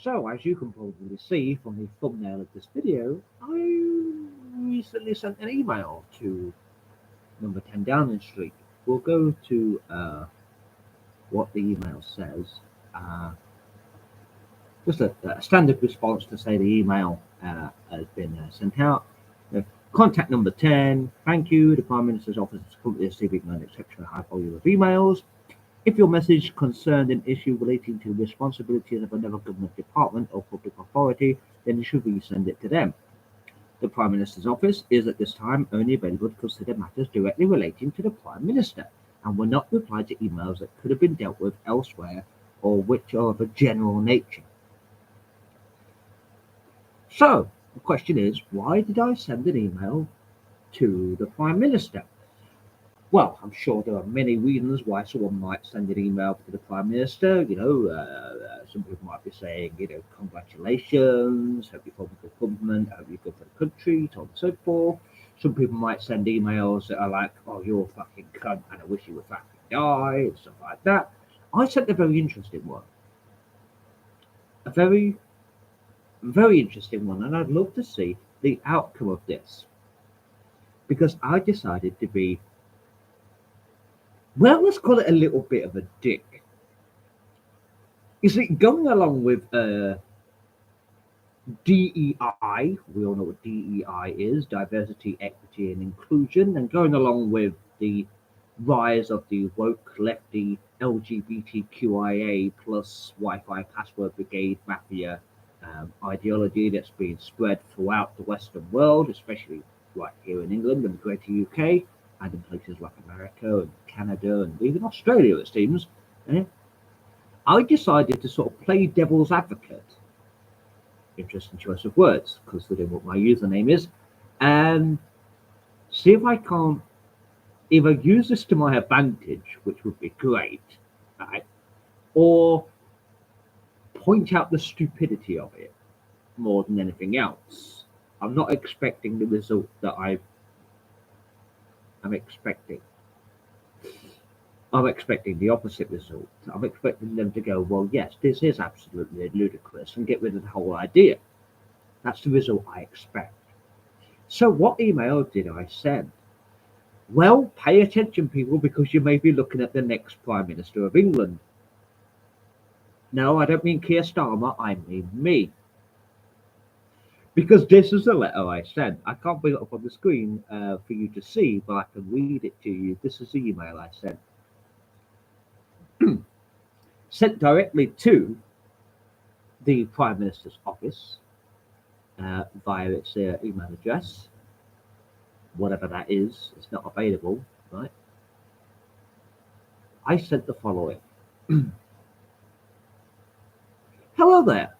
So, as you can probably see from the thumbnail of this video, I recently sent an email to number 10 Downing Street. We'll go to what the email says. Just a standard response to say the email has been sent out. Contact number 10. Thank you. The Prime Minister's office is currently receiving an exceptionally high volume of emails. If your message concerned an issue relating to responsibilities of another government department or public authority, then you should resend it to them. The Prime Minister's office is at this time only available to consider matters directly relating to the Prime Minister and will not reply to emails that could have been dealt with elsewhere or which are of a general nature. So, the question is, why did I send an email to the Prime Minister? Well, I'm sure there are many reasons why someone might send an email to the Prime Minister. Some people might be saying, congratulations, hope you form a good government, hope you're good for the country, so on and so forth. Some people might send emails that are like, oh, you're a fucking cunt and I wish you would fucking die, and stuff like that. I sent a very interesting one. A very, very interesting one, and I'd love to see the outcome of this. Because I decided to be, well, let's call it a little bit of a dick. You see, going along with DEI, we all know what DEI is, diversity, equity, and inclusion, and going along with the rise of the woke, lefty, LGBTQIA plus Wi-Fi password brigade mafia ideology that's been spread throughout the Western world, especially right here in England and the greater UK, and in places like America and Canada and even Australia, it seems. I decided to sort of play devil's advocate. Interesting choice of words, considering what my username is, and see if I can't either use this to my advantage, which would be great, right, or point out the stupidity of it more than anything else. I'm not expecting the result that I'm expecting. I'm expecting the opposite result. I'm expecting them to go, well, yes, this is absolutely ludicrous, and get rid of the whole idea. That's the result I expect. So, what email did I send? Well, pay attention, people, because you may be looking at the next Prime Minister of England. No, I don't mean Keir Starmer, I mean me. Because this is the letter I sent. I can't bring it up on the screen for you to see, but I can read it to you. This is the email I sent. Sent directly to the Prime Minister's office via its email address, whatever that is. It's not available, right? I sent the following. Hello there.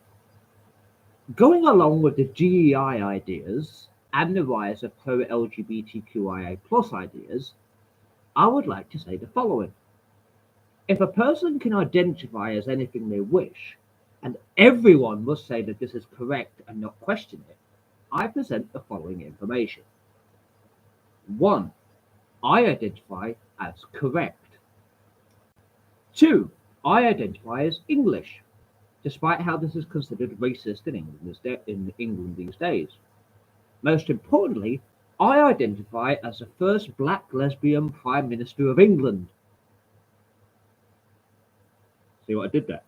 Going along with the DEI ideas and the rise of pro-LGBTQIA plus ideas, I would like to say the following. If a person can identify as anything they wish, and everyone must say that this is correct and not question it, I present the following information. 1. I identify as correct. 2. I identify as English, despite how this is considered racist in England these days. Most importantly, I identify as the first black lesbian Prime Minister of England. See what I did there?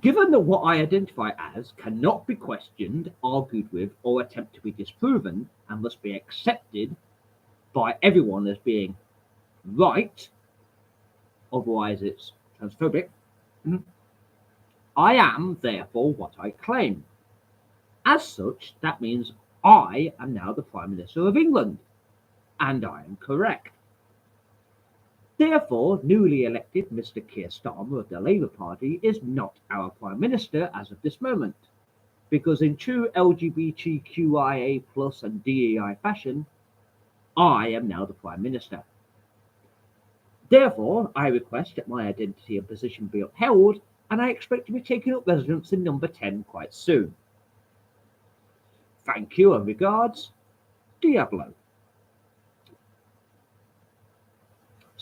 Given that what I identify as cannot be questioned, argued with, or attempt to be disproven, and must be accepted by everyone as being right, otherwise it's transphobic, I am therefore what I claim. As such, that means I am now the Prime Minister of England, and I am correct. Therefore, newly elected Mr. Keir Starmer of the Labour Party is not our Prime Minister as of this moment, because in true LGBTQIA plus and DEI fashion, I am now the Prime Minister. Therefore, I request that my identity and position be upheld, and I expect to be taking up residence in number 10 quite soon. Thank you and regards, Diablo.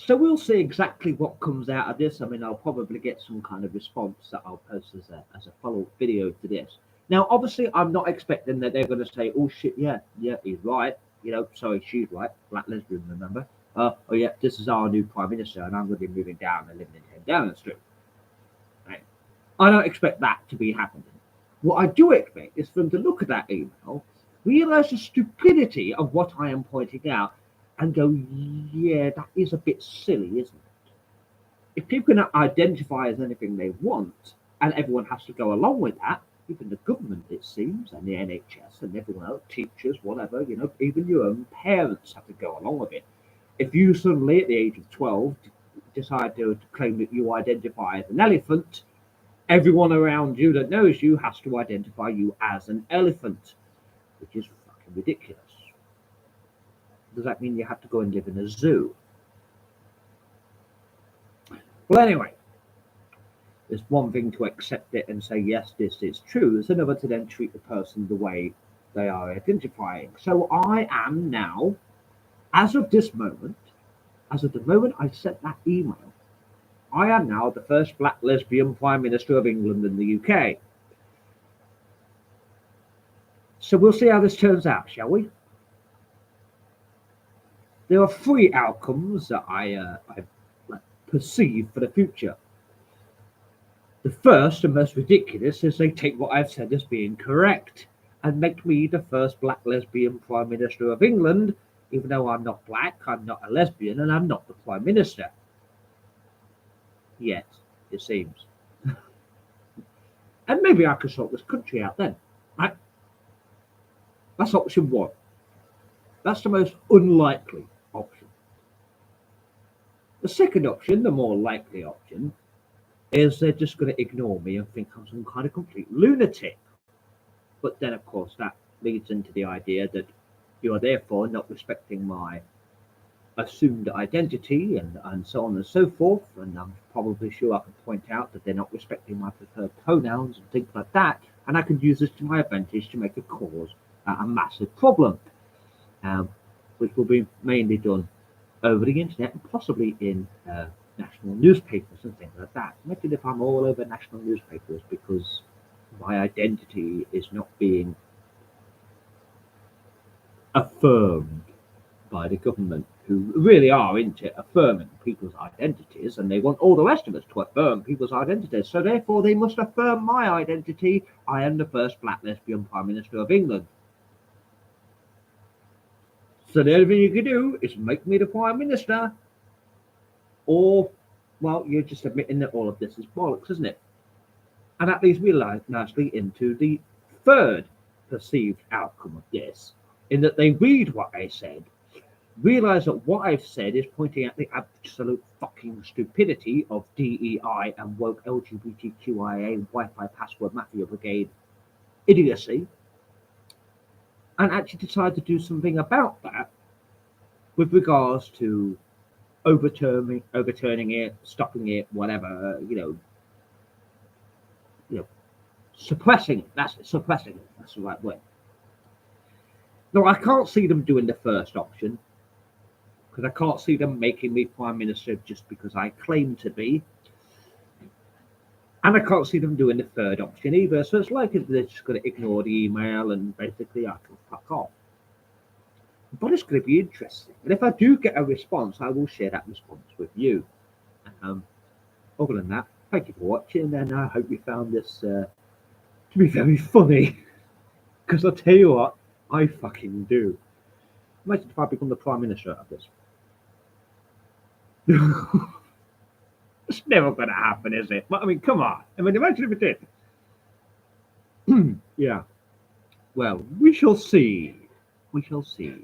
So we'll see exactly what comes out of this. I mean, I'll probably get some kind of response that I'll post as a follow-up video to this. Now, obviously, I'm not expecting that they're going to say, "Oh shit, yeah, yeah, he's right." Sorry, she's right. Black lesbian, remember? Oh yeah, this is our new prime minister, and I'm going to be moving down and living in 10 Downing Street. Right? I don't expect that to be happening. What I do expect is for them to look at that email, realize the stupidity of what I am pointing out, and go, yeah, that is a bit silly, isn't it? If people can identify as anything they want, and everyone has to go along with that, even the government, it seems, and the NHS and everyone else, teachers, whatever, even your own parents have to go along with it. If you suddenly, at the age of 12, decide to claim that you identify as an elephant, everyone around you that knows you has to identify you as an elephant, which is fucking ridiculous. Does that mean you have to go and live in a zoo? Well, anyway, it's one thing to accept it and say, yes, this is true. It's another to then treat the person the way they are identifying. So I am now, as of this moment, as of the moment I sent that email, I am now the first black lesbian Prime Minister of England and the UK. So we'll see how this turns out, shall we? There are three outcomes that I perceive for the future. The first and most ridiculous is they take what I've said as being correct and make me the first black lesbian Prime Minister of England, even though I'm not black, I'm not a lesbian, and I'm not the Prime Minister. Yet, it seems. And maybe I could sort this country out then, right? That's option one. That's the most unlikely option. The second option, the more likely option, is they're just going to ignore me and think I'm some kind of complete lunatic. But then, of course, that leads into the idea that you are therefore not respecting my assumed identity and so on and so forth. And I'm probably sure I can point out that they're not respecting my preferred pronouns and things like that. And I can use this to my advantage to make a massive problem, which will be mainly done over the internet and possibly in national newspapers and things like that. Imagine if I'm all over national newspapers because my identity is not being affirmed by the government, who really are into affirming people's identities, and they want all the rest of us to affirm people's identities. So therefore they must affirm my identity. I am the first black lesbian Prime Minister of England. So the only thing you can do is make me the Prime Minister, or, well, you're just admitting that all of this is bollocks, isn't it? And that leads me nicely into the third perceived outcome of this, in that they read what I said, realize that what I've said is pointing out the absolute fucking stupidity of DEI and woke LGBTQIA Wi-Fi password mafia brigade idiocy, and actually decide to do something about that with regards to overturning it, stopping it, whatever, suppressing it. That's it, suppressing it. That's the right word. No, I can't see them doing the first option, because I can't see them making me Prime Minister just because I claim to be. And I can't see them doing the third option either. So it's likely they're just going to ignore the email and basically I can fuck off. But it's going to be interesting. And if I do get a response, I will share that response with you. Other than that, thank you for watching, and I hope you found this to be very funny. Because I'll tell you what, I fucking do. Imagine if I become the Prime Minister of this. It's never going to happen, is it? But I mean, come on. I mean, imagine if it did. Yeah. Well, we shall see. We shall see.